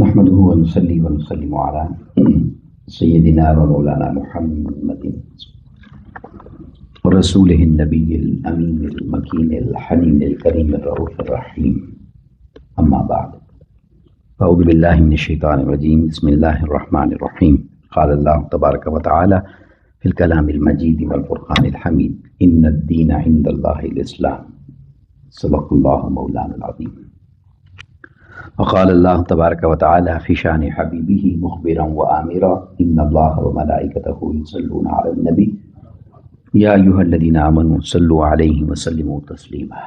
نحمده ونصلي ونسلم على سيدنا ومولانا محمد ورسوله النبي الأمين المكين الحنين الكريم الرؤوف الرحيم. أما بعد، أعوذ بالله من الشيطان الرجيم. بسم الله الرحمن الرحيم. قال الله تبارك وتعالى في الكلام المجيد والفرقان الحميد: إن الدين عند الله الإسلام. صدق الله مولانا العظيم. وقال الله تبارك وتعالى في شان حبيبه مخبرا وآمرا: إن الله وملائكته يصلون على النبي يا أيها الذين آمنوا صلوا عليه وسلموا تسليما.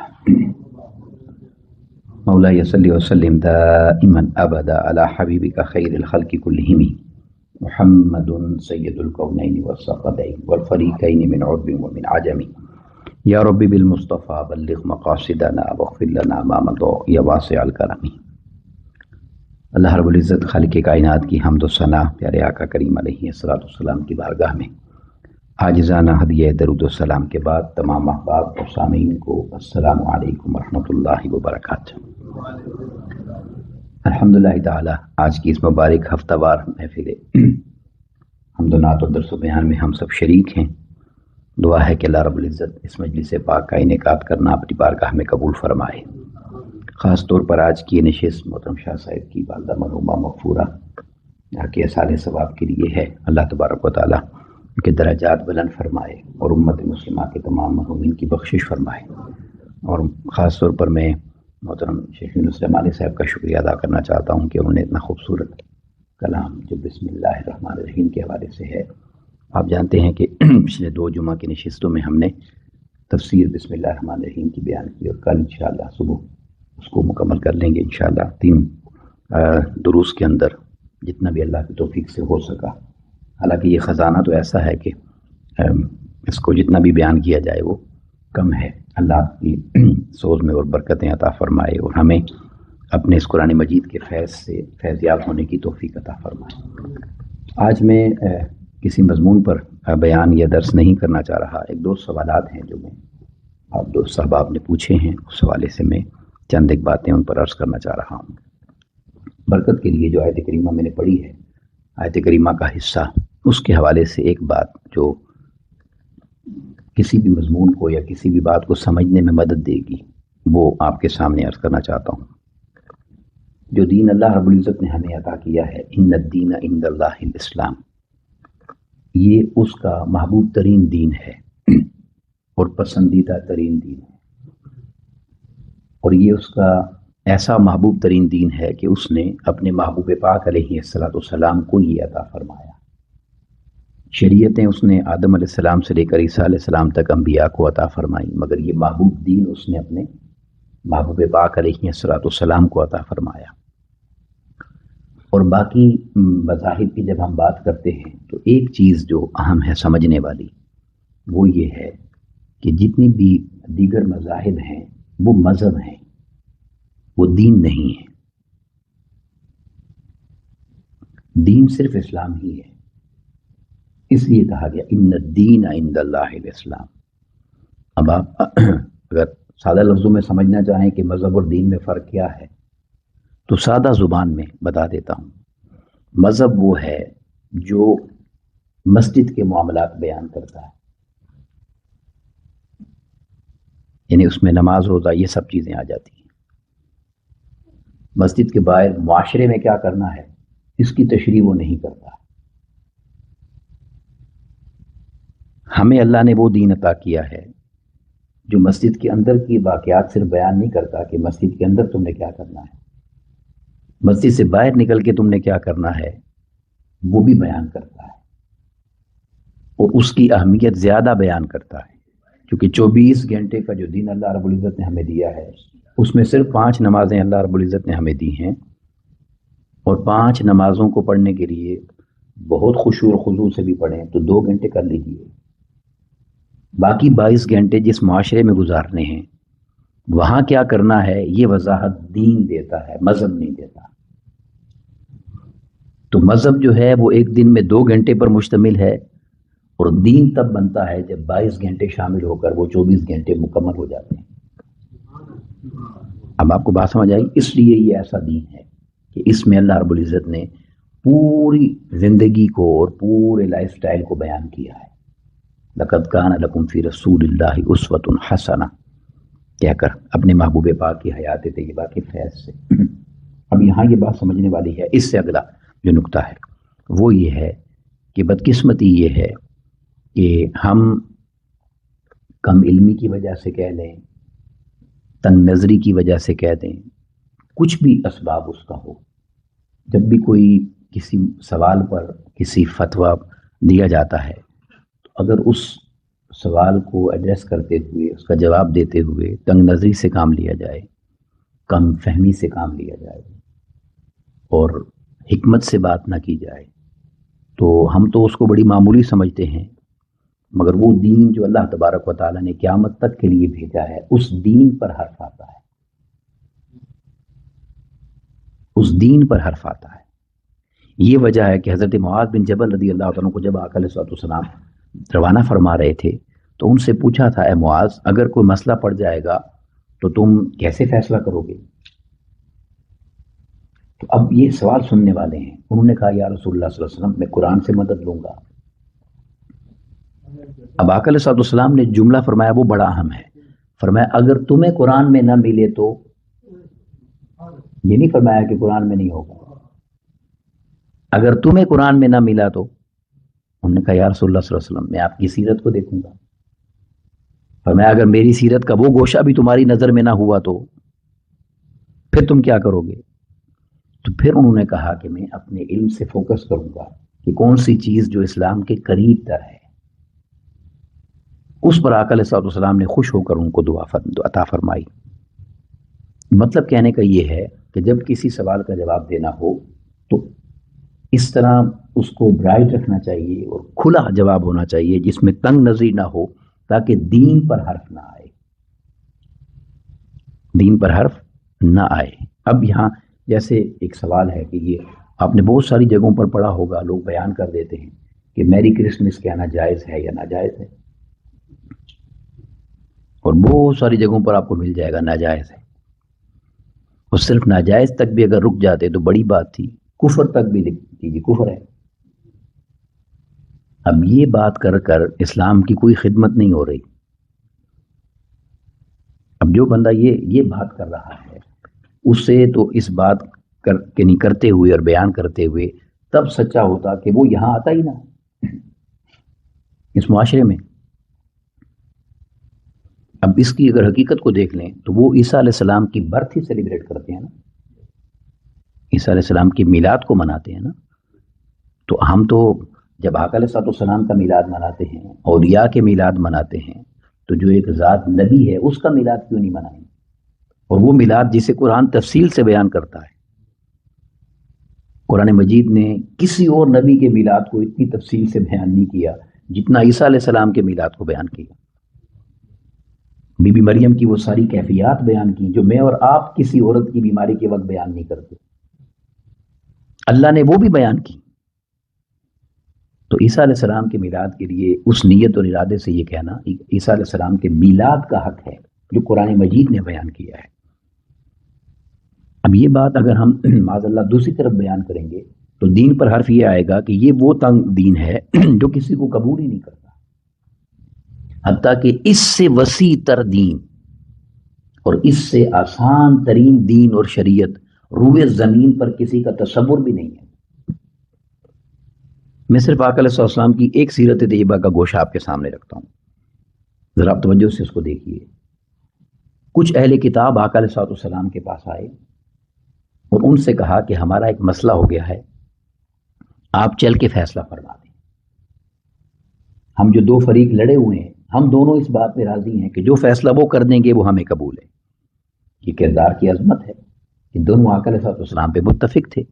مولاي صل وسلم دائما أبدا على حبيبك خير الخلق كلهم محمد سيد الكونين والثقلين والفريقين من عرب ومن عجم. يا رب بالمصطفى بلغ مقاصدنا واغفر لنا ما مضى يا واسع الكرم. اللہ رب العزت خالق کائنات کی حمد و ثنا پیارے آقا کریم علیہ الصلوۃ والسلام کی بارگاہ میں عاجزانہ ہدیہ درود و سلام کے بعد تمام احباب اور سامعین کو السلام علیکم ورحمۃ اللہ وبرکاتہ. الحمدللہ تعالی آج کی اس مبارک ہفتہ وار محفل حمد و نعت اور درس و بیان میں ہم سب شریک ہیں. دعا ہے کہ اللہ رب العزت اس مجلس پاک کا انعقاد کرنا اپنی بارگاہ میں قبول فرمائے. خاص طور پر آج کی نشست محترم شاہ صاحب کی والدہ مرحومہ مغفورہ کے اصالِ ثواب کے لیے ہے. اللہ تبارک و تعالیٰ ان کے درجات بلند فرمائے اور امت مسلمہ کے تمام مرحومین کی بخشش فرمائے. اور خاص طور پر میں محترم شیخ یونس رحمانی صاحب کا شکریہ ادا کرنا چاہتا ہوں کہ انہوں نے اتنا خوبصورت کلام جو بسم اللہ الرحمن الرحیم کے حوالے سے ہے. آپ جانتے ہیں کہ پچھلے 2 جمعہ کی نشستوں میں ہم نے تفسیر بسم اللہ الرحمن الرحیم کی بیان کی اور کل انشاءاللہ صبح اس کو مکمل کر لیں گے انشاءاللہ 3 دروس کے اندر جتنا بھی اللہ کی توفیق سے ہو سکا. حالانکہ یہ خزانہ تو ایسا ہے کہ اس کو جتنا بھی بیان کیا جائے وہ کم ہے. اللہ کی سوز میں اور برکتیں عطا فرمائے اور ہمیں اپنے اس قرآن مجید کے فیض سے فیضیاب ہونے کی توفیق عطا فرمائے. آج میں کسی مضمون پر بیان یا درس نہیں کرنا چاہ رہا. 1-2 سوالات ہیں جو میں آپ دوست صاحب نے پوچھے ہیں، اس حوالے سے میں چند ایک باتیں ان پر عرض کرنا چاہ رہا ہوں. برکت کے لیے جو آیت کریمہ میں نے پڑھی ہے، آیت کریمہ کا حصہ، اس کے حوالے سے ایک بات جو کسی بھی مضمون کو یا کسی بھی بات کو سمجھنے میں مدد دے گی وہ آپ کے سامنے عرض کرنا چاہتا ہوں. جو دین اللہ رب العزت نے ہمیں عطا کیا ہے، ان الدین عند اللہ الاسلام، یہ اس کا محبوب ترین دین ہے اور پسندیدہ ترین دین ہے. اور یہ اس کا ایسا محبوب ترین دین ہے کہ اس نے اپنے محبوب پاک علیہ الصلوۃ والسلام کو یہ عطا فرمایا. شریعتیں اس نے آدم علیہ السلام سے لے کر عیسیٰ علیہ السلام تک انبیاء کو عطا فرمائی، مگر یہ محبوب دین اس نے اپنے محبوب پاک علیہ الصلوۃ والسلام کو عطا فرمایا. اور باقی مذاہب کی جب ہم بات کرتے ہیں تو ایک چیز جو اہم ہے سمجھنے والی وہ یہ ہے کہ جتنی بھی دیگر مذاہب ہیں وہ مذہب ہیں، وہ دین نہیں ہے. دین صرف اسلام ہی ہے. اس لیے کہا گیا ان الدین عند اللہ الاسلام. اب آپ اگر سادہ لفظوں میں سمجھنا چاہیں کہ مذہب اور دین میں فرق کیا ہے تو سادہ زبان میں بتا دیتا ہوں. مذہب وہ ہے جو مسجد کے معاملات بیان کرتا ہے، یعنی اس میں نماز روزہ یہ سب چیزیں آ جاتی ہیں. مسجد کے باہر معاشرے میں کیا کرنا ہے اس کی تشریح وہ نہیں کرتا. ہمیں اللہ نے وہ دین عطا کیا ہے جو مسجد کے اندر کی واقعات صرف بیان نہیں کرتا کہ مسجد کے اندر تم نے کیا کرنا ہے، مسجد سے باہر نکل کے تم نے کیا کرنا ہے وہ بھی بیان کرتا ہے اور اس کی اہمیت زیادہ بیان کرتا ہے. کیونکہ 24 گھنٹے کا جو دین اللہ رب العزت نے ہمیں دیا ہے اس میں صرف 5 نمازیں اللہ رب العزت نے ہمیں دی ہیں، اور 5 نمازوں کو پڑھنے کے لیے بہت خشوع و خضوع سے بھی پڑھیں تو 2 گھنٹے کر لیجیے. باقی 22 گھنٹے جس معاشرے میں گزارنے ہیں وہاں کیا کرنا ہے یہ وضاحت دین دیتا ہے، مذہب نہیں دیتا. تو مذہب جو ہے وہ ایک دن میں 2 گھنٹے پر مشتمل ہے، اور دین تب بنتا ہے جب 22 گھنٹے شامل ہو کر وہ 24 گھنٹے مکمل ہو جاتے ہیں. اب آپ کو بات سمجھ آئی؟ اس لیے یہ ایسا دین ہے کہ اس میں اللہ رب العزت نے پوری زندگی کو اور پورے لائف سٹائل کو بیان کیا ہے. لقد کان لکم فی رسول اللہ اسوۃ حسنہ کہہ کر اپنے محبوب پاک کی حیات طیبہ کے فیض سے. اب یہاں یہ بات سمجھنے والی ہے. اس سے اگلا جو نقطہ ہے وہ یہ ہے کہ بدقسمتی یہ ہے کہ ہم کم علمی کی وجہ سے کہہ لیں، تنگ نظری کی وجہ سے کہہ دیں، کچھ بھی اسباب اس کا ہو، جب بھی کوئی کسی سوال پر کسی فتویٰ دیا جاتا ہے تو اگر اس سوال کو ایڈریس کرتے ہوئے اس کا جواب دیتے ہوئے تنگ نظری سے کام لیا جائے، کم فہمی سے کام لیا جائے اور حکمت سے بات نہ کی جائے تو ہم تو اس کو بڑی معمولی سمجھتے ہیں، مگر وہ دین جو اللہ تبارک و تعالیٰ نے قیامت تک کے لیے بھیجا ہے اس دین پر حرف آتا ہے، اس دین پر حرف آتا ہے. یہ وجہ ہے کہ حضرت معاذ بن جبل رضی اللہ عنہ کو جب آقا علیہ الصلوۃ والسلام روانہ فرما رہے تھے تو ان سے پوچھا تھا، اے معاذ اگر کوئی مسئلہ پڑ جائے گا تو تم کیسے فیصلہ کرو گے؟ تو اب یہ سوال سننے والے ہیں. انہوں نے کہا یا رسول اللہ صلی اللہ علیہ وسلم میں قرآن سے مدد لوں گا. اب آقا علیہ الصلوۃ والسلام نے جملہ فرمایا وہ بڑا اہم ہے. فرمایا اگر تمہیں قرآن میں نہ ملے تو، یہ نہیں فرمایا کہ قرآن میں نہیں ہوگا، اگر تمہیں قرآن میں نہ ملا تو. انہوں نے کہا یا رسول اللہ صلی اللہ علیہ وسلم میں آپ کی سیرت کو دیکھوں گا. فرمایا اگر میری سیرت کا وہ گوشہ بھی تمہاری نظر میں نہ ہوا تو پھر تم کیا کرو گے؟ تو پھر انہوں نے کہا کہ میں اپنے علم سے فوکس کروں گا کہ کون سی چیز جو اسلام کے قریب تر ہے. اس پر آقا علیہ السلام نے خوش ہو کر ان کو دعا عطا فرمائی. مطلب کہنے کا یہ ہے کہ جب کسی سوال کا جواب دینا ہو تو اس طرح اس کو برائٹ رکھنا چاہیے اور کھلا جواب ہونا چاہیے جس میں تنگ نظری نہ ہو، تاکہ دین پر حرف نہ آئے، دین پر حرف نہ آئے. اب یہاں جیسے ایک سوال ہے کہ یہ آپ نے بہت ساری جگہوں پر پڑھا ہوگا، لوگ بیان کر دیتے ہیں کہ میری کرسمس کہنا جائز ہے یا ناجائز ہے، اور بہت ساری جگہوں پر آپ کو مل جائے گا ناجائز ہے. اور صرف ناجائز تک بھی اگر رک جاتے تو بڑی بات تھی، کفر تک بھی لکھ دیجیے کفر ہے. اب یہ بات کر کر اسلام کی کوئی خدمت نہیں ہو رہی. اب جو بندہ یہ بات کر رہا ہے اس سے تو اس بات کرتے ہوئے اور بیان کرتے ہوئے تب سچا ہوتا کہ وہ یہاں آتا ہی نہ اس معاشرے میں. اب اس کی اگر حقیقت کو دیکھ لیں تو وہ عیسیٰ علیہ السلام کی برتھ ہی سیلیبریٹ کرتے ہیں نا، عیسیٰ علیہ السلام کی میلاد کو مناتے ہیں نا. تو ہم تو جب آقا علیہ السلام کا میلاد مناتے ہیں، اولیاء کے میلاد مناتے ہیں، تو جو ایک ذات نبی ہے اس کا میلاد کیوں نہیں منائیں؟ اور وہ میلاد جسے قرآن تفصیل سے بیان کرتا ہے. قرآن مجید نے کسی اور نبی کے میلاد کو اتنی تفصیل سے بیان نہیں کیا جتنا عیسیٰ علیہ السلام کے میلاد کو بیان کیا. بی بی مریم کی وہ ساری کیفیات بیان کی جو میں اور آپ کسی عورت کی بیماری کے وقت بیان نہیں کرتے، اللہ نے وہ بھی بیان کی. تو عیسیٰ علیہ السلام کے میلاد کے لیے اس نیت اور ارادے سے یہ کہنا عیسیٰ علیہ السلام کے میلاد کا حق ہے جو قرآن مجید نے بیان کیا ہے. اب یہ بات اگر ہم معاذ اللہ دوسری طرف بیان کریں گے تو دین پر حرف یہ آئے گا کہ یہ وہ تنگ دین ہے جو کسی کو قبول ہی نہیں کرتا، حتیٰ کہ اس سے وسیع تر دین اور اس سے آسان ترین دین اور شریعت روئے زمین پر کسی کا تصور بھی نہیں ہے. میں صرف آقا علیہ السلام کی ایک سیرت طیبہ کا گوشہ آپ کے سامنے رکھتا ہوں، ذرا آپ توجہ سے اس کو دیکھیے. کچھ اہل کتاب آقا علیہ السلام کے پاس آئے اور ان سے کہا کہ ہمارا ایک مسئلہ ہو گیا ہے، آپ چل کے فیصلہ فرما دیں. ہم جو دو فریق لڑے ہوئے ہیں ہم دونوں اس بات میں راضی ہیں کہ جو فیصلہ وہ کر دیں گے وہ ہمیں قبول ہے. یہ کردار کی عظمت ہے کہ دونوں آقا علیہ السلام پہ متفق تھے.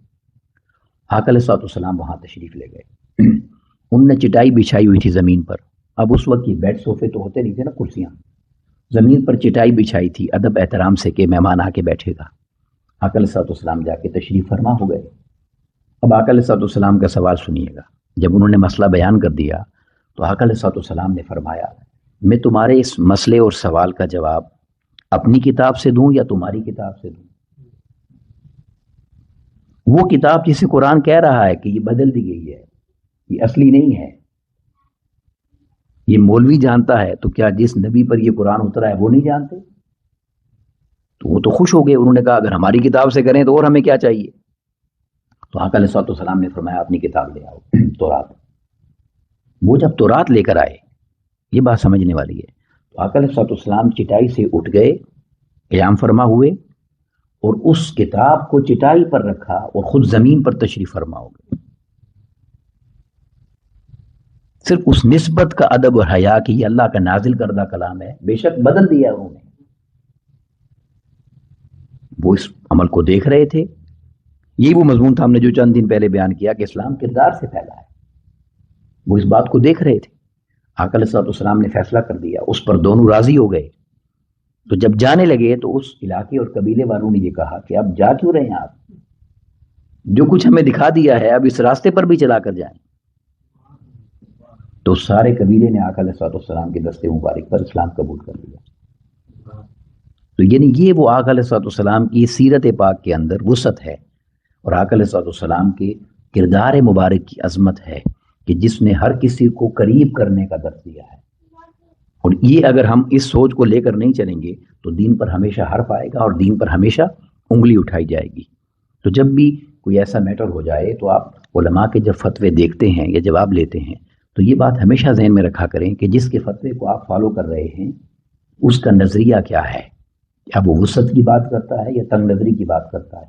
آقا علیہ السلام وہاں تشریف لے گئے. انہوں نے چٹائی بچھائی ہوئی تھی زمین پر. اب اس وقت یہ بیڈ صوفے تو ہوتے نہیں تھے نا، کرسیاں، زمین پر چٹائی بچھائی تھی ادب احترام سے کہ مہمان آ کے بیٹھے گا. آقا علیہ السلام جا کے تشریف فرما ہو گئے. اب آقا علیہ السلام کا سوال سنیے گا. جب انہوں نے مسئلہ بیان کر دیا تو آقا علیہ السلام نے فرمایا میں تمہارے اس مسئلے اور سوال کا جواب اپنی کتاب سے دوں یا تمہاری کتاب سے دوں؟ وہ کتاب جسے قرآن کہہ رہا ہے کہ یہ بدل دی گئی ہے، یہ اصلی نہیں ہے، یہ مولوی جانتا ہے، تو کیا جس نبی پر یہ قرآن اترا ہے وہ نہیں جانتے؟ تو وہ تو خوش ہو گئے، انہوں نے کہا اگر ہماری کتاب سے کریں تو اور ہمیں کیا چاہیے؟ تو آقا علیہ الصلوۃ والسلام نے فرمایا اپنی کتاب لے آؤ، تورات۔ وہ جب تورات لے کر آئے، یہ بات سمجھنے والی ہے، تو آقا علیہ الصلوۃ والسلام چٹائی سے اٹھ گئے، قیام فرما ہوئے، اور اس کتاب کو چٹائی پر رکھا اور خود زمین پر تشریف فرما ہو گئے۔ صرف اس نسبت کا ادب اور حیا کہ یہ اللہ کا نازل کردہ کلام ہے، بے شک بدل دیا انہوں نے، وہ اس عمل کو دیکھ رہے تھے۔ یہ وہ مضمون تھا ہم نے جو چند دن پہلے بیان کیا کہ اسلام کردار سے پھیلا ہے، وہ اس بات کو دیکھ رہے تھے۔ آقا علیہ الصلوۃ والسلام نے فیصلہ کر دیا، اس پر دونوں راضی ہو گئے۔ تو جب جانے لگے تو اس علاقے اور قبیلے والوں نے یہ کہا کہ اب جا کیوں رہے ہیں آپ؟ جو کچھ ہمیں دکھا دیا ہے اب اس راستے پر بھی چلا کر جائیں۔ تو سارے قبیلے نے آقا علیہ الصلوۃ والسلام کے دستے مبارک پر اسلام قبول کر لیا۔ تو یعنی یہ وہ آقا علیہ الصلوۃ والسلام کی سیرت پاک کے اندر وسعت ہے، اور آقا علیہ الصلوۃ والسلام کے کردار مبارک کی عظمت ہے کہ جس نے ہر کسی کو قریب کرنے کا درس دیا ہے۔ اور یہ اگر ہم اس سوچ کو لے کر نہیں چلیں گے تو دین پر ہمیشہ حرف آئے گا اور دین پر ہمیشہ انگلی اٹھائی جائے گی۔ تو جب بھی کوئی ایسا میٹر ہو جائے تو آپ علماء کے جب فتوے دیکھتے ہیں یا جواب لیتے ہیں تو یہ بات ہمیشہ ذہن میں رکھا کریں کہ جس کے فتوے کو آپ فالو کر رہے ہیں اس کا نظریہ کیا ہے، کیا وہ وسعت کی بات کرتا ہے یا تنگ نظری کی بات کرتا ہے،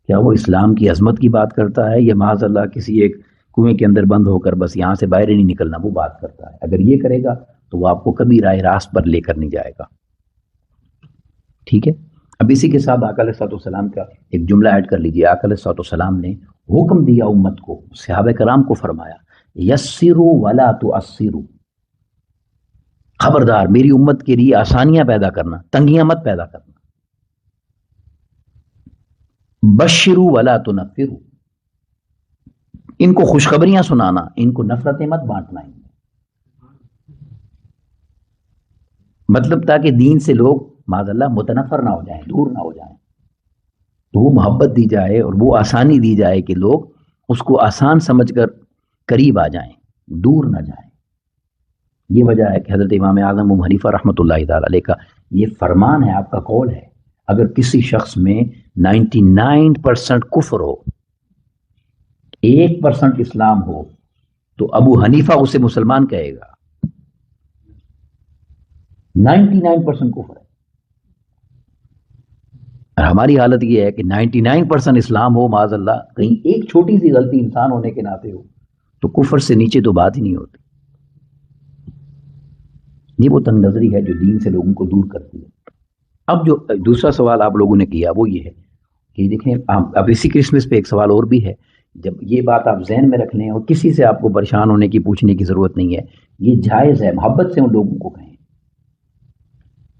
کیا وہ اسلام کی عظمت کی بات کرتا ہے یا معاذ اللہ کسی ایک کنویں کے اندر بند ہو کر بس یہاں سے باہر ہی نہیں نکلنا وہ بات کرتا ہے۔ اگر یہ کرے گا تو وہ آپ کو کبھی راہ راست پر لے کر نہیں جائے گا۔ ٹھیک ہے، اب اسی کے ساتھ آقا علیہ الصلوۃ والسلام کا ایک جملہ ایڈ کر لیجیے۔ آقا علیہ الصلوۃ والسلام نے حکم دیا امت کو، صحابہ کرام کو فرمایا یسروا ولا تعسروا، خبردار میری امت کے لیے آسانیاں پیدا کرنا، تنگیاں مت پیدا کرنا۔ بشروا ولا تنفروا، ان کو خوشخبریاں سنانا، ان کو نفرتیں مت بانٹنا۔ مطلب تاکہ دین سے لوگ معاذ اللہ متنفر نہ ہو جائیں، دور نہ ہو جائیں، تو وہ محبت دی جائے اور وہ آسانی دی جائے کہ لوگ اس کو آسان سمجھ کر قریب آ جائیں، دور نہ جائیں۔ یہ وجہ ہے کہ حضرت امام اعظم ابو حنیفہ رحمۃ اللہ تعالی علیہ کا یہ فرمان ہے، آپ کا قول ہے، اگر کسی شخص میں 99% کفر ہو، 1% اسلام ہو، تو ابو حنیفہ اسے مسلمان کہے گا۔ 99% کفر ہے، اور ہماری حالت یہ ہے کہ 99% اسلام ہو، معاذ اللہ کہیں ایک چھوٹی سی غلطی انسان ہونے کے ناطے ہو تو کفر سے نیچے تو بات ہی نہیں ہوتی۔ یہ وہ تنگ نظری ہے جو دین سے لوگوں کو دور کرتی ہے۔ اب جو دوسرا سوال آپ لوگوں نے کیا وہ یہ ہے کہ دیکھیں اب اسی کرسمس پہ ایک سوال اور بھی ہے، جب یہ بات آپ ذہن میں رکھ لیں اور کسی سے آپ کو پریشان ہونے کی پوچھنے کی ضرورت نہیں ہے، یہ جائز ہے، محبت سے ان لوگوں کو کہیں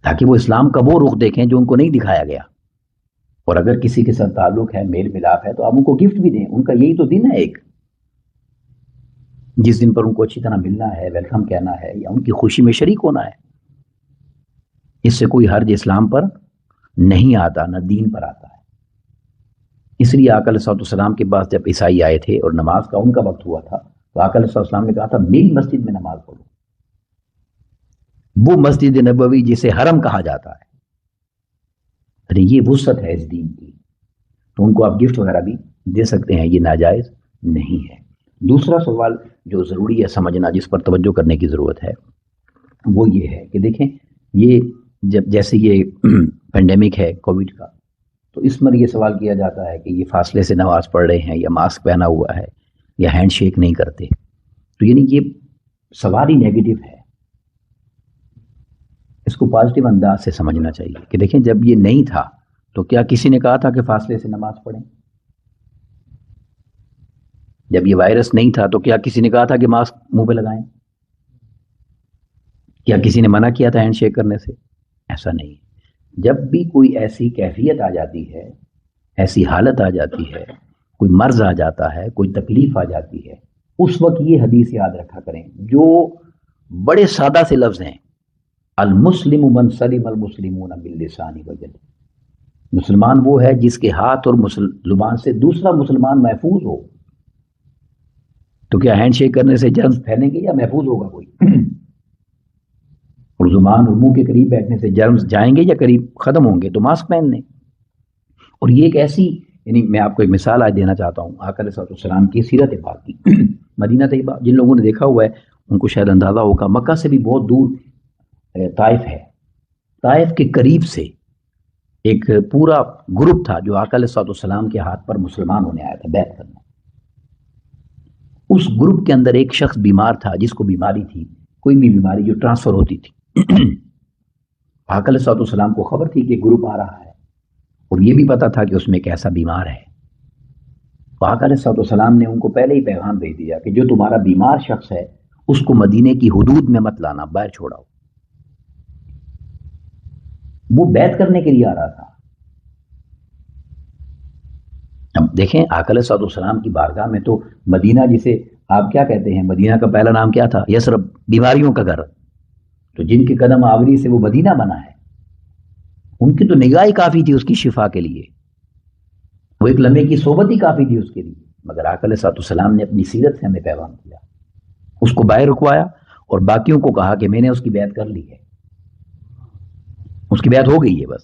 تاکہ وہ اسلام کا وہ رخ دیکھیں جو ان کو نہیں دکھایا گیا۔ اور اگر کسی کے ساتھ تعلق ہے، میل ملاپ ہے، تو آپ ان کو گفٹ بھی دیں، ان کا یہی تو دن ہے ایک، جس دن پر ان کو اچھی طرح ملنا ہے، ویلکم کہنا ہے یا ان کی خوشی میں شریک ہونا ہے۔ اس سے کوئی حرج اسلام پر نہیں آتا، نہ دین پر آتا ہے۔ اس لیے آقا علیہ الصلوۃ والسلام کے پاس جب عیسائی آئے تھے اور نماز کا ان کا وقت ہوا تھا تو آقا علیہ الصلوۃ والسلام نے کہا تھا میری مسجد میں نماز پڑھو، وہ مسجد نبوی جسے حرم کہا جاتا ہے۔ یہ وسعت ہے اس دین کی، تو ان کو آپ گفٹ وغیرہ بھی دے سکتے ہیں، یہ ناجائز نہیں ہے۔ دوسرا سوال جو ضروری ہے سمجھنا، جس پر توجہ کرنے کی ضرورت ہے، وہ یہ ہے کہ دیکھیں یہ جیسے یہ پینڈیمک ہے کووڈ کا، تو اس میں یہ سوال کیا جاتا ہے کہ یہ فاصلے سے نماز پڑھ رہے ہیں یا ماسک پہنا ہوا ہے یا ہینڈ شیک نہیں کرتے، تو یعنی یہ سوال ہی نیگیٹو ہے۔ اس کو پازیٹیو انداز سے سمجھنا چاہیے کہ دیکھیں جب یہ نہیں تھا تو کیا کسی نے کہا تھا کہ فاصلے سے نماز پڑھیں؟ جب یہ وائرس نہیں تھا تو کیا کسی نے کہا تھا کہ ماسک منہ پہ لگائیں؟ کیا کسی نے منع کیا تھا ہینڈ شیک کرنے سے؟ ایسا نہیں۔ جب بھی کوئی ایسی کیفیت آ جاتی ہے، ایسی حالت آ جاتی ہے، کوئی مرض آ جاتا ہے، کوئی تکلیف آ جاتی ہے، اس وقت یہ حدیث یاد رکھا کریں جو بڑے سادہ سے لفظ ہیں، المسلم من سلم المسلمون باللسان ویدہ، مسلمان وہ ہے جس کے ہاتھ اور زبان سے دوسرا مسلمان محفوظ ہو. تو کیا ہینڈ شیک کرنے سے جرمز پھیلیں گے یا محفوظ ہوگا کوئی؟ اور زبان اور منہ کے قریب بیٹھنے سے جرمز جائیں گے یا قریب ختم ہوں گے؟ تو ماسک پہن لیں. اور یہ ایک ایسی، یعنی میں آپ کو ایک مثال آج دینا چاہتا ہوں آقا علیہ السلام کی سیرت پاک کی. مدینہ طیبہ جن لوگوں نے دیکھا ہوا ہے ان کو شاید اندازہ ہوگا، مکہ سے بھی بہت دور طائف ہے. طائف کے قریب سے ایک پورا گروپ تھا جو آقا علیہ السلام کے ہاتھ پر مسلمان ہونے آیا تھا بیعت کرنے. اس گروپ کے اندر ایک شخص بیمار تھا جس کو بیماری تھی، کوئی بھی بیماری جو ٹرانسفر ہوتی تھی. آقا علیہ السلام کو خبر تھی کہ گروپ آ رہا ہے، اور یہ بھی پتا تھا کہ اس میں ایک ایسا بیمار ہے. تو آقا علیہ السلام نے ان کو پہلے ہی پیغام بھیج دیا کہ جو تمہارا بیمار شخص ہے اس کو مدینے کی حدود میں مت لانا، باہر چھوڑاؤ. وہ بیعت کرنے کے لیے آ رہا تھا. اب دیکھیں آقا علیہ السلام کی بارگاہ میں تو مدینہ، جسے آپ کیا کہتے ہیں، مدینہ کا پہلا نام کیا تھا؟ یثرب، بیماریوں کا گھر. تو جن کے قدم آوری سے وہ مدینہ بنا ہے، ان کی تو نگاہ ہی کافی تھی اس کی شفا کے لیے، وہ ایک لمحے کی صحبت ہی کافی تھی اس کے لیے. مگر آقا علیہ السلام نے اپنی سیرت سے ہمیں پیغام دیا، اس کو باہر رکوایا اور باقیوں کو کہا کہ میں نے اس کی بیعت کر لی ہے، اس کی بیعت ہو گئی ہے بس.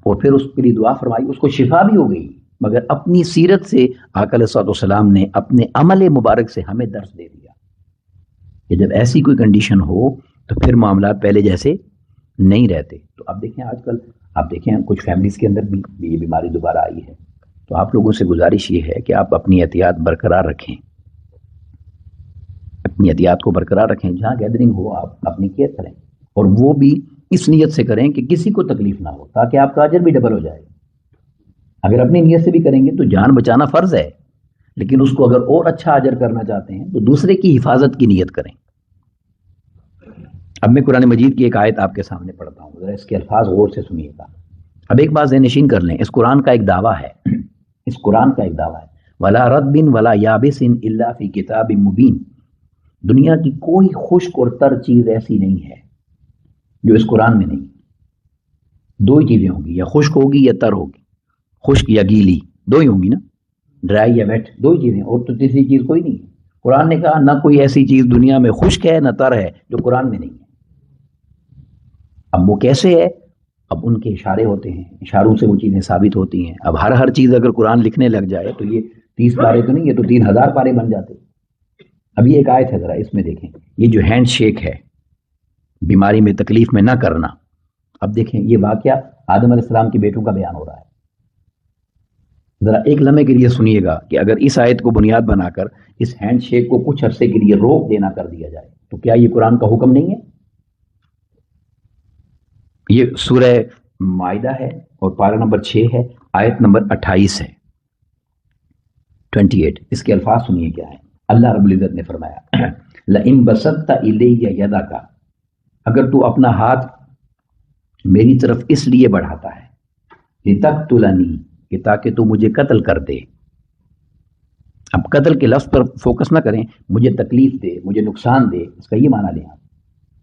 اور پھر اس کے لیے دعا فرمائی، اس کو شفا بھی ہو گئی. مگر اپنی سیرت سے آقا علیہ السلام نے اپنے عمل مبارک سے ہمیں درس دے دیا کہ جب ایسی کوئی کنڈیشن ہو تو پھر معاملات پہلے جیسے نہیں رہتے. تو اب دیکھیں آج کل آپ دیکھیں کچھ فیملیز کے اندر بھی یہ بیماری دوبارہ آئی ہے. تو آپ لوگوں سے گزارش یہ ہے کہ آپ اپنی احتیاط برقرار رکھیں، اپنی احتیاط کو برقرار رکھیں. جہاں گیدرنگ ہو آپ اپنی کیئر کریں، اور وہ بھی اس نیت سے کریں کہ کسی کو تکلیف نہ ہو، تاکہ آپ کا اجر بھی ڈبل ہو جائے. اگر اپنی نیت سے بھی کریں گے تو جان بچانا فرض ہے، لیکن اس کو اگر اور اچھا اجر کرنا چاہتے ہیں تو دوسرے کی حفاظت کی نیت کریں. اب میں قرآن مجید کی ایک آیت آپ کے سامنے پڑھتا ہوں، ذرا اس کے الفاظ غور سے سنیے گا. اب ایک بات ذہن نشین کر لیں، اس قرآن کا ایک دعویٰ ہے، اس قرآن کا ایک دعویٰ ہے، وَلَا رَطْبٍ وَلَا يَابِسٍ إِلَّا فِي كِتَابٍ مُبِينٍ. دنیا کی کوئی خشک اور تر چیز ایسی نہیں ہے جو اس قرآن میں نہیں. دو ہی چیزیں ہوں گی، یا خشک ہوگی یا تر ہوگی، خشک یا گیلی، دو ہی ہوں گی نا، ڈرائی یا ویٹ، دو ہی چیزیں، اور تو تیسری چیز کوئی نہیں ہے. قرآن نے کہا نہ کوئی ایسی چیز دنیا میں خشک ہے نہ تر ہے جو قرآن میں نہیں ہے. اب وہ کیسے ہے؟ اب ان کے اشارے ہوتے ہیں، اشاروں سے وہ چیزیں ثابت ہوتی ہیں. اب ہر چیز اگر قرآن لکھنے لگ جائے تو یہ 30 پارے تو نہیں، یہ تو 3000 پارے بن جاتے. اب یہ ایک آیت ہے، ذرا اس میں دیکھیں، یہ جو ہینڈ شیک ہے، بیماری میں تکلیف میں نہ کرنا. اب دیکھیں یہ واقعہ آدم علیہ السلام کے بیٹوں کا بیان ہو رہا ہے. ذرا ایک لمحے کے لیے سنیے گا کہ اگر اس آیت کو بنیاد بنا کر اس ہینڈ شیک کو کچھ عرصے کے لیے روک دینا کر دیا جائے تو کیا یہ قرآن کا حکم نہیں ہے؟ یہ سورہ مائدہ ہے اور پارہ نمبر 6 ہے، آیت نمبر 28 ہے، 28. اس کے الفاظ سنیے کیا ہے. اللہ رب العزت نے فرمایا لَإِن بَسَطْتَ إِلَيَّ يَدَكَ، اگر تو اپنا ہاتھ میری طرف اس لیے بڑھاتا ہے لِتَقْتُلَنِي، کہ تاکہ تو مجھے قتل کر دے. اب قتل کے لفظ پر فوکس نہ کریں، مجھے تکلیف دے، مجھے نقصان دے، اس کا یہ معنی لیں آپ.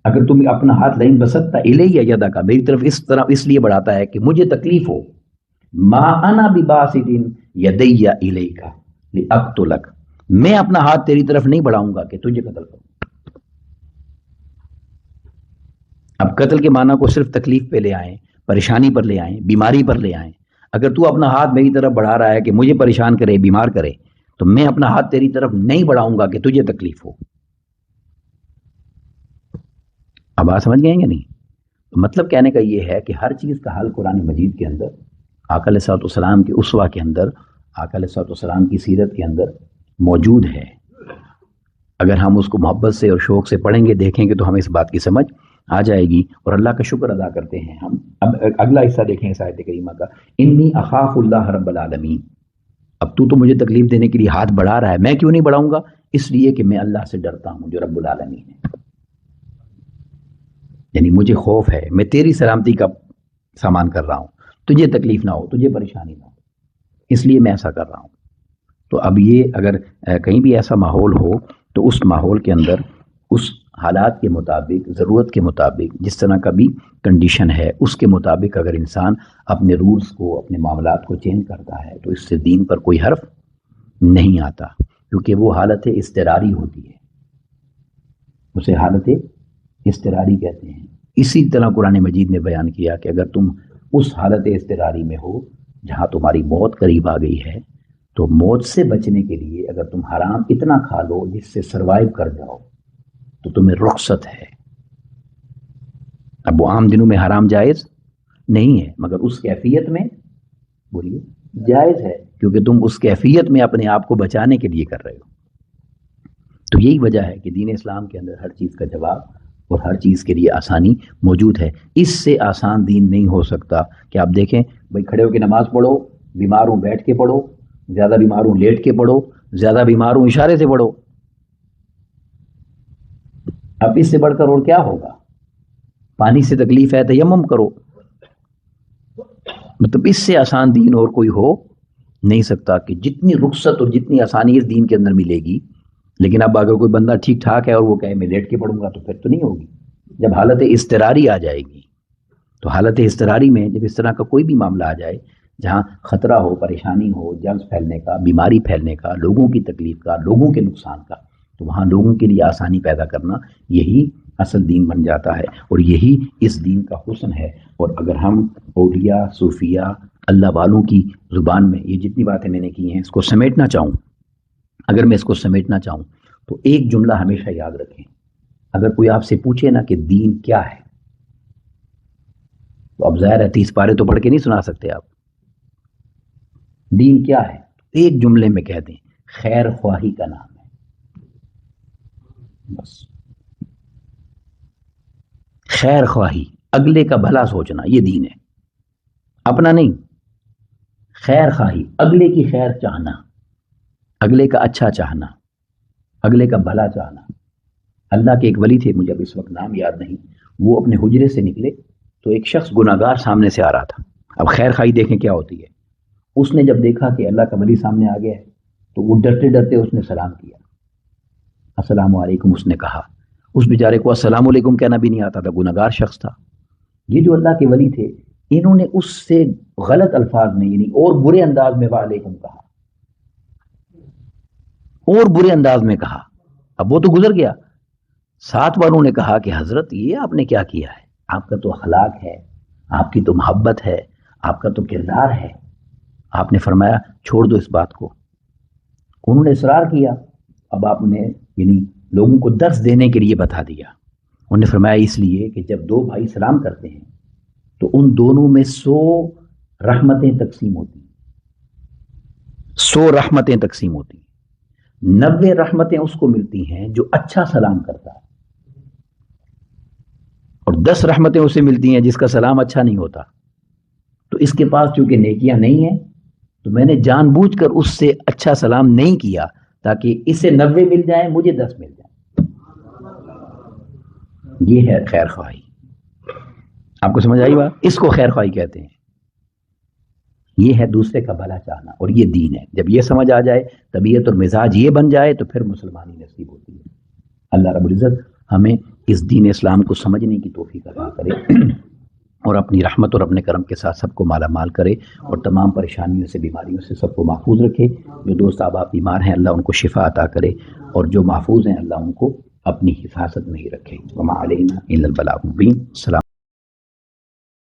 اگر تم اپنا ہاتھ لئن بسطت الیہ یدک، میری طرف اس لیے بڑھاتا ہے کہ مجھے تکلیف ہو، ما انا بباسط یدی الیک لاقتلک، میں اپنا ہاتھ تیری طرف نہیں بڑھاؤں گا کہ تجھے قتل کروں. اب قتل کے معنی کو صرف تکلیف پہ لے آئیں، پریشانی پر لے آئیں، بیماری پر لے آئیں. اگر تو اپنا ہاتھ میری طرف بڑھا رہا ہے کہ مجھے پریشان کرے، بیمار کرے، تو میں اپنا ہاتھ تیری طرف نہیں بڑھاؤں گا کہ تجھے تکلیف ہو. اب آپ سمجھ گئے کہ نہیں؟ مطلب کہنے کا یہ ہے کہ ہر چیز کا حل قرآن مجید کے اندر، آقا علیہ السلام کے اسوہ کے اندر، آقا علیہ السلام کی سیرت کے اندر موجود ہے. اگر ہم اس کو محبت سے اور شوق سے پڑھیں گے، دیکھیں گے، تو ہمیں اس بات کی سمجھ آ جائے گی اور اللہ کا شکر ادا کرتے ہیں ہم. اب اگلا حصہ دیکھیں اس آیت کریمہ کا، انی اخاف اللہ رب العالمین. اب تو مجھے تکلیف دینے کے لیے ہاتھ بڑھا رہا ہے، میں کیوں نہیں بڑھاؤں گا؟ اس لیے کہ میں اللہ سے ڈرتا ہوں جو رب العالمین ہے. یعنی مجھے خوف ہے، میں تیری سلامتی کا سامان کر رہا ہوں، تجھے تکلیف نہ ہو، تجھے پریشانی نہ ہو، اس لیے میں ایسا کر رہا ہوں. تو اب یہ اگر کہیں بھی ایسا ماحول ہو تو اس ماحول کے اندر اس حالات کے مطابق، ضرورت کے مطابق، جس طرح کا بھی کنڈیشن ہے اس کے مطابق اگر انسان اپنے رولز کو، اپنے معاملات کو چینج کرتا ہے تو اس سے دین پر کوئی حرف نہیں آتا، کیونکہ وہ حالت اضطراری ہوتی ہے، اسے حالت اضطراری کہتے ہیں۔ اسی طرح قرآن مجید نے بیان کیا کہ اگر تم اس حالت اضطراری میں ہو جہاں تمہاری موت قریب آ گئی ہے تو موت سے بچنے کے لیے اگر تم حرام اتنا کھا لو جس سے سروائیو کر جاؤ تو تمہیں رخصت ہے۔ اب وہ عام دنوں میں حرام جائز نہیں ہے، مگر اس کیفیت میں بولیے جائز ہے، کیونکہ تم اس کیفیت میں اپنے آپ کو بچانے کے لیے کر رہے ہو۔ تو یہی وجہ ہے کہ دین اسلام کے اندر ہر چیز کا جواب اور ہر چیز کے لیے آسانی موجود ہے۔ اس سے آسان دین نہیں ہو سکتا کہ آپ دیکھیں بھائی کھڑے ہو کے نماز پڑھو، بیمار ہوں بیٹھ کے پڑھو، زیادہ بیمار ہوں لیٹ کے پڑھو، زیادہ بیمار ہوں اشارے سے پڑھو۔ اب اس سے بڑھ کر اور کیا ہوگا؟ پانی سے تکلیف ہے تیمم کرو، مطلب اس سے آسان دین اور کوئی ہو نہیں سکتا کہ جتنی رخصت اور جتنی آسانی اس دین کے اندر ملے گی۔ لیکن اب اگر کوئی بندہ ٹھیک ٹھاک ہے اور وہ کہے میں لیٹ کے پڑھوں گا تو پھر تو نہیں ہوگی۔ جب حالت اضطراری آ جائے گی تو حالت اضطراری میں جب اس طرح کا کوئی بھی معاملہ آ جائے جہاں خطرہ ہو، پریشانی ہو، جلد پھیلنے کا، بیماری پھیلنے کا، لوگوں کی تکلیف کا، لوگوں کے نقصان کا، تو وہاں لوگوں کے لیے آسانی پیدا کرنا یہی اصل دین بن جاتا ہے اور یہی اس دین کا حسن ہے۔ اور اگر ہم اولیاء، صوفیاء، اللہ والوں کی زبان میں یہ جتنی باتیں میں نے کی ہیں اس کو سمیٹنا چاہوں، اگر میں اس کو سمیٹنا چاہوں تو ایک جملہ ہمیشہ یاد رکھیں۔ اگر کوئی آپ سے پوچھے نا کہ دین کیا ہے تو اب ظاہر ہے 30 پارے تو پڑھ کے نہیں سنا سکتے آپ۔ دین کیا ہے ایک جملے میں کہہ دیں، خیر خواہی کا نام ہے، بس خیر خواہی، اگلے کا بھلا سوچنا، یہ دین ہے، اپنا نہیں۔ خیر خواہی، اگلے کی خیر چاہنا، اگلے کا اچھا چاہنا، اگلے کا بھلا چاہنا۔ اللہ کے ایک ولی تھے، مجھے اب اس وقت نام یاد نہیں، وہ اپنے حجرے سے نکلے تو ایک شخص گناہگار سامنے سے آ رہا تھا۔ اب خیر خواہی دیکھیں کیا ہوتی ہے۔ اس نے جب دیکھا کہ اللہ کا ولی سامنے آ گیا ہے تو وہ ڈرتے ڈرتے اس نے سلام کیا، السلام علیکم اس نے کہا۔ اس بیچارے کو السلام علیکم کہنا بھی نہیں آتا تھا، گناہگار شخص تھا۔ یہ جو اللہ کے ولی تھے انہوں نے اس سے غلط الفاظ میں یعنی اور برے انداز میں وعلیکم کہا، اور برے انداز میں کہا۔ اب وہ تو گزر گیا، ساتھ والوں نے کہا کہ حضرت یہ آپ نے کیا کیا ہے؟ آپ کا تو اخلاق ہے، آپ کی تو محبت ہے، آپ کا تو کردار ہے۔ آپ نے فرمایا چھوڑ دو اس بات کو۔ انہوں نے اصرار کیا، اب آپ نے یعنی لوگوں کو درس دینے کے لیے بتا دیا۔ انہوں نے فرمایا اس لیے کہ جب دو بھائی سلام کرتے ہیں تو ان دونوں میں 100 رحمتیں تقسیم ہوتی ہیں، 100 رحمتیں تقسیم ہوتی ہیں، 90 رحمتیں اس کو ملتی ہیں جو اچھا سلام کرتا ہے، اور 10 رحمتیں اسے ملتی ہیں جس کا سلام اچھا نہیں ہوتا۔ تو اس کے پاس چونکہ نیکیاں نہیں ہیں تو میں نے جان بوجھ کر اس سے اچھا سلام نہیں کیا تاکہ اسے 90 مل جائیں، مجھے 10 مل جائیں۔ یہ ہے خیر خواہی۔ آپ کو سمجھ آئی بات؟ اس کو خیر خواہی کہتے ہیں۔ یہ ہے دوسرے کا بھلا چاہنا اور یہ دین ہے۔ جب یہ سمجھ آ جائے، طبیعت اور مزاج یہ بن جائے تو پھر مسلمانی نصیب ہوتی ہے۔ اللہ رب العزت ہمیں اس دین اسلام کو سمجھنے کی توفیق عطا کرے اور اپنی رحمت اور اپنے کرم کے ساتھ سب کو مالا مال کرے اور تمام پریشانیوں سے، بیماریوں سے سب کو محفوظ رکھے۔ جو دوست احباب بیمار ہیں اللہ ان کو شفا عطا کرے اور جو محفوظ ہیں اللہ ان کو اپنی حفاظت میں ہی رکھے۔ وما علینا الا البلاغ المبین۔ السلام